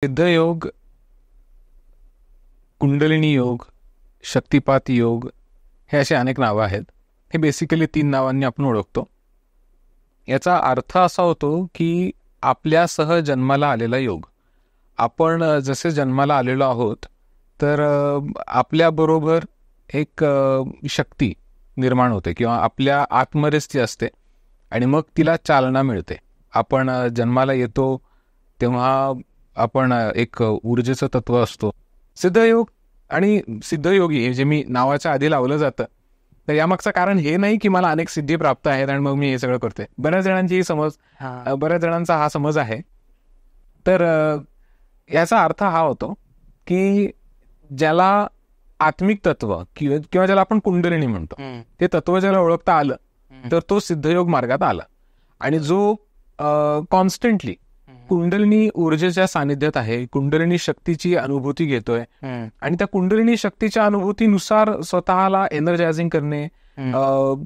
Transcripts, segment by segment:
सिद्धयोग, कुंडलिनी योग, शक्तिपात योग हे असे अनेक नावं आहेत. हे बेसिकली 3 नावांनी आपण ओळखतो. याचा अर्थ असा होतो की आपल्यासह जन्माला आलेला योग. आपण जसे जन्माला आलेलो आहोत तर आपल्याबरोबर एक शक्ती निर्माण होते किंवा आपल्या आतमध्येच ती असते आणि मग तिला चालना मिळते. आपण जन्माला येतो तेव्हा आपण एक ऊर्जेचं तत्व असतो. सिद्धयोग आणि सिद्धयोगी हे जे मी नावाच्या आधी लावलं जातं, तर यामागचं कारण हे नाही की मला अनेक सिद्धी प्राप्त आहेत आणि मग मी हे सगळं करतोय. बऱ्याच जणांचा हा समज आहे. तर याचा अर्थ हा होतो की ज्याला आत्मिक तत्व किंवा ज्याला आपण कुंडलिनी म्हणतो, ते तत्व ज्याला ओळखता आलं तर तो सिद्धयोग मार्गात आला. आणि जो कॉन्स्टंटली कुंडलिनी ऊर्जेच्या सानिध्यात आहे, कुंडलिनी शक्तीची अनुभूती घेतोय आणि त्या कुंडलिनी शक्तीच्या अनुभूतीनुसार स्वतःला एनर्जायझिंग करणे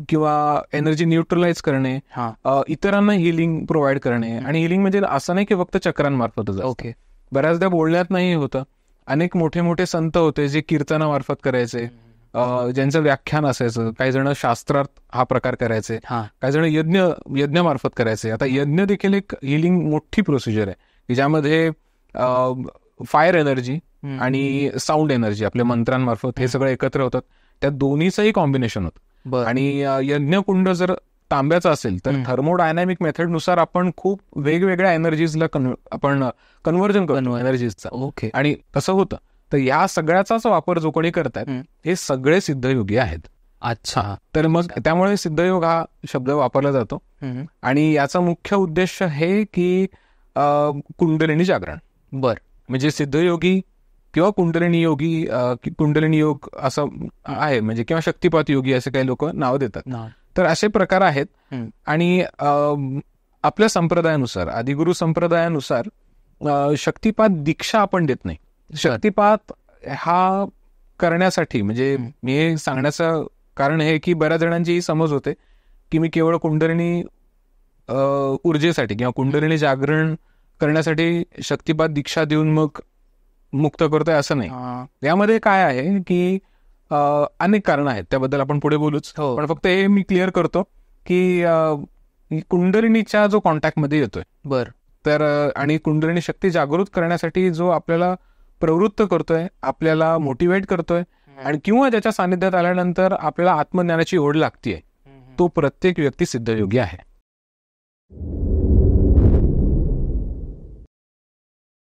किंवा एनर्जी न्यूट्रलाइज करणे, इतरांना हिलिंग प्रोव्हाइड करणे. आणि हिलिंग म्हणजे असं नाही की फक्त चक्रांमार्फतच. ओके, बऱ्याचदा बोलण्यात नाही होतं. अनेक मोठे मोठे संत होते जे कीर्तनामार्फत करायचे, ज्यांचं व्याख्यान असायचं. काही जण शास्त्रात हा प्रकार करायचे, काही जण यज्ञामार्फत करायचे. आता यज्ञ देखील एक हिलिंग मोठी प्रोसिजर आहे की ज्यामध्ये फायर एनर्जी आणि साऊंड एनर्जी आपल्या मंत्रांमार्फत हे सगळं एकत्र होतात. त्या दोन्हीचंही कॉम्बिनेशन होतं. आणि यज्ञकुंड जर तांब्याचा असेल तर थर्मोडायनॅमिक मेथडनुसार आपण खूप वेगवेगळ्या एनर्जीजला आपण कन्व्हर्जन करतो एनर्जीजचा. ओके, आणि तसं होतं. तर या सगळ्याचाच वापर जो कोणी करतात हे सगळे सिद्धयोगी आहेत. अच्छा, तर मग त्यामुळे सिद्धयोग हा शब्द वापरला जातो. आणि याचा मुख्य उद्देश हे की कुंडलिनी जागरण. म्हणजे सिद्धयोगी किंवा कुंडलिनी योग असं आहे, म्हणजे किंवा शक्तिपात योगी असे काही लोक नाव देतात. तर असे प्रकार आहेत. आणि आपल्या संप्रदायानुसार, आदिगुरु संप्रदायानुसार शक्तिपात दीक्षा आपण देत नाही. शक्तिपात हा करण्यासाठी, म्हणजे मी हे सांगण्याचं कारण हे की बऱ्याच जणांची ही समज होते की मी केवळ कुंडलिनी ऊर्जेसाठी किंवा कुंडलिनी जागरण करण्यासाठी शक्तिपात दीक्षा देऊन मग मुक्त करतोय, असं नाही. यामध्ये काय आहे की अनेक कारणं आहेत, त्याबद्दल आपण पुढे बोलूच. पण फक्त हे मी क्लिअर करतो की कुंडलिनीच्या जो कॉन्टॅक्टमध्ये येतोय तर आणि कुंडलिनी शक्ती जागृत करण्यासाठी जो आपल्याला प्रवृत्त करतोय, आपल्याला मोटिवेट करतोय आणि किंवा ज्याच्या सानिध्यात आल्यानंतर आपल्याला आत्मज्ञानाची ओढ लागतीये, तो प्रत्येक व्यक्ती सिद्धयोगी आहे.